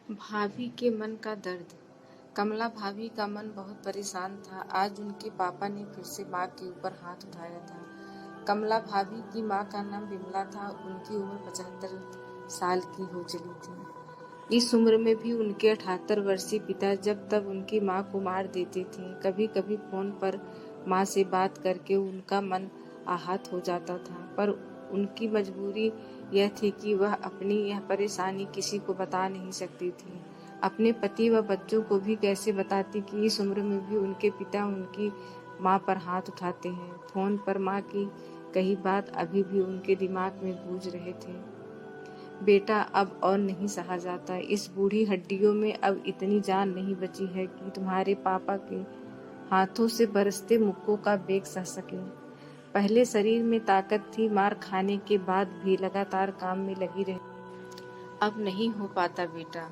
भाभी के मन का दर्द। कमला भाभी का मन बहुत परेशान था। आज उनके पापा ने फिर से माँ के ऊपर हाथ उठाया था। कमला भाभी की माँ का नाम विमला था। उनकी उम्र 75 साल की हो चली थी। इस उम्र में भी उनके 78 वर्षीय पिता जब तब उनकी माँ को मार देते थे। कभी कभी फोन पर माँ से बात करके उनका मन आहत हो जाता था, पर उनकी मजबूरी यह थी कि वह अपनी यह परेशानी किसी को बता नहीं सकती थी। अपने पति व बच्चों को भी कैसे बताती कि इस उम्र में भी उनके पिता उनकी माँ पर हाथ उठाते हैं। फोन पर माँ की कही बात अभी भी उनके दिमाग में गूंज रहे थे। बेटा, अब और नहीं सहा जाता। इस बूढ़ी हड्डियों में अब इतनी जान नहीं बची है कि तुम्हारे पापा के हाथों से बरसते मुक्कों का बेग सह सके। पहले शरीर में ताकत थी, मार खाने के बाद भी लगातार काम में लगी रही। अब नहीं हो पाता बेटा।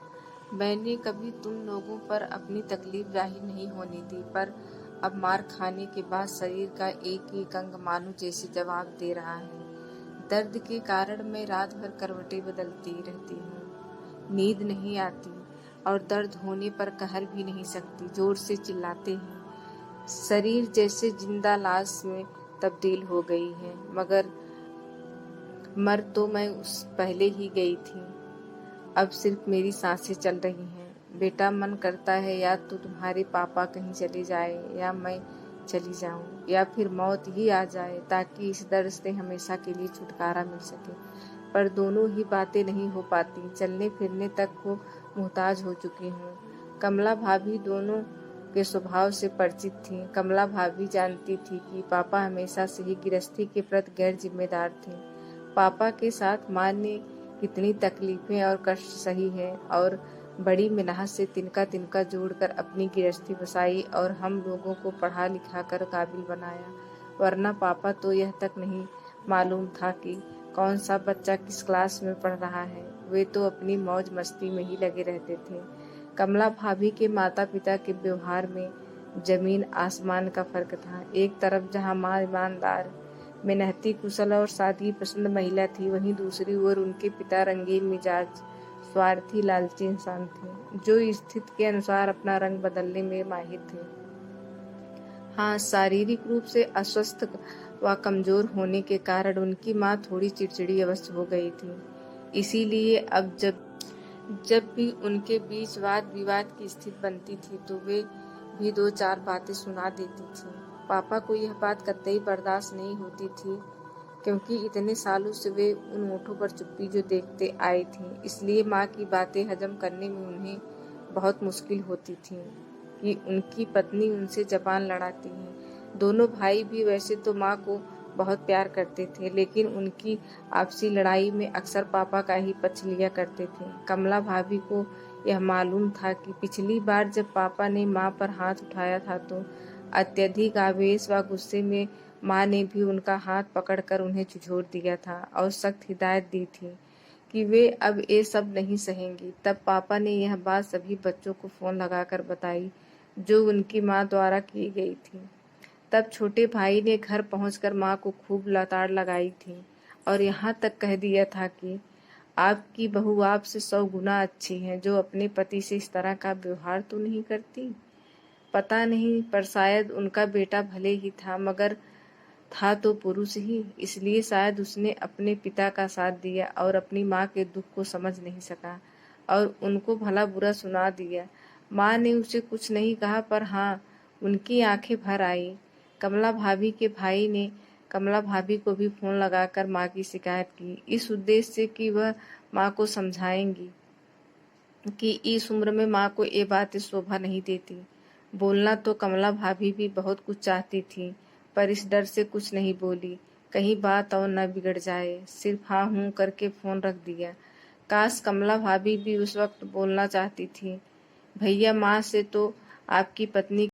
मैंने कभी तुम लोगों पर अपनी तकलीफ जाहिर नहीं होने दी, पर अब मार खाने के बाद शरीर का एक एक अंग मानो जैसे जवाब दे रहा है। दर्द के कारण मैं रात भर करवटें बदलती रहती हूँ। नींद नहीं आती और दर्द होने पर कहर भी नहीं सकती। जोर से चिल्लाते हैं। शरीर जैसे जिंदा लाश में तब्दील हो गई है, मगर मर तो मैं उस पहले ही गई थी। अब सिर्फ मेरी सांसें चल रही हैं। बेटा, मन करता है या तो तुम्हारे पापा कहीं चले जाए या मैं चली जाऊं, या फिर मौत ही आ जाए, ताकि इस दर्द से हमेशा के लिए छुटकारा मिल सके। पर दोनों ही बातें नहीं हो पाती। चलने फिरने तक को मुहताज हो चुकी हूँ। कमला भाभी दोनों के स्वभाव से परिचित थी। कमला भाभी जानती थी कि पापा हमेशा से ही गृहस्थी के प्रति गैर जिम्मेदार थे। पापा के साथ माँ ने कितनी तकलीफें और कष्ट सही है, और बड़ी मेहनत से तिनका तिनका जोड़कर अपनी गृहस्थी बसाई और हम लोगों को पढ़ा लिखा कर काबिल बनाया। वरना पापा तो यह तक नहीं मालूम था कि कौन सा बच्चा किस क्लास में पढ़ रहा है। वे तो अपनी मौज मस्ती में ही लगे रहते थे। कमला भाभी के माता पिता के व्यवहार में जमीन आसमान का फर्क था। एक तरफ जहाँ माँ ईमानदार, मेहनती, कुशल और सादगी पसंद महिला थी, वहीं दूसरी ओर उनके पिता रंगीन मिजाज, स्वार्थी, लालची इंसान थे, जो स्थिति के अनुसार अपना रंग बदलने में माहिर थे। हाँ, शारीरिक रूप से अस्वस्थ व कमजोर होने के कारण उनकी माँ थोड़ी चिड़चिड़ी अवश्य हो गई थी। इसीलिए अब जब भी उनके बीच वाद विवाद की स्थिति बनती थी तो वे भी दो चार बातें सुना देती थी। पापा को यह बात कतई बर्दाश्त नहीं होती थी, क्योंकि इतने सालों से वे उन ओठों पर चुप्पी जो देखते आई थी, इसलिए माँ की बातें हजम करने में उन्हें बहुत मुश्किल होती थी कि उनकी पत्नी उनसे जबान लड़ाती है। दोनों भाई भी वैसे तो माँ को बहुत प्यार करते थे, लेकिन उनकी आपसी लड़ाई में अक्सर पापा का ही पक्ष लिया करते थे। कमला भाभी को यह मालूम था कि पिछली बार जब पापा ने माँ पर हाथ उठाया था तो अत्यधिक आवेश व गुस्से में माँ ने भी उनका हाथ पकड़कर उन्हें झिझोर दिया था और सख्त हिदायत दी थी कि वे अब ये सब नहीं सहेंगी। तब पापा ने यह बात सभी बच्चों को फोन लगाकर बताई जो उनकी माँ द्वारा की गई थी। तब छोटे भाई ने घर पहुंचकर माँ को खूब लताड़ लगाई थी और यहाँ तक कह दिया था कि आपकी बहू आपसे 100 गुना अच्छी है, जो अपने पति से इस तरह का व्यवहार तो नहीं करती। पता नहीं, पर शायद उनका बेटा भले ही था, मगर था तो पुरुष ही, इसलिए शायद उसने अपने पिता का साथ दिया और अपनी माँ के दुख को समझ नहीं सका और उनको भला बुरा सुना दिया। माँ ने उसे कुछ नहीं कहा, पर हाँ, उनकी आंखें भर आई। कमला भाभी के भाई ने कमला भाभी को भी फोन लगाकर माँ की शिकायत की, इस उद्देश्य से कि वह माँ को समझाएंगी कि इस उम्र में माँ को ये बातें शोभा नहीं देती। बोलना तो कमला भाभी भी बहुत कुछ चाहती थी, पर इस डर से कुछ नहीं बोली, कहीं बात और न बिगड़ जाए। सिर्फ हाँ हूँ करके फोन रख दिया। काश कमला भाभी भी उस वक्त बोलना चाहती थी, भैया, माँ से तो आपकी पत्नी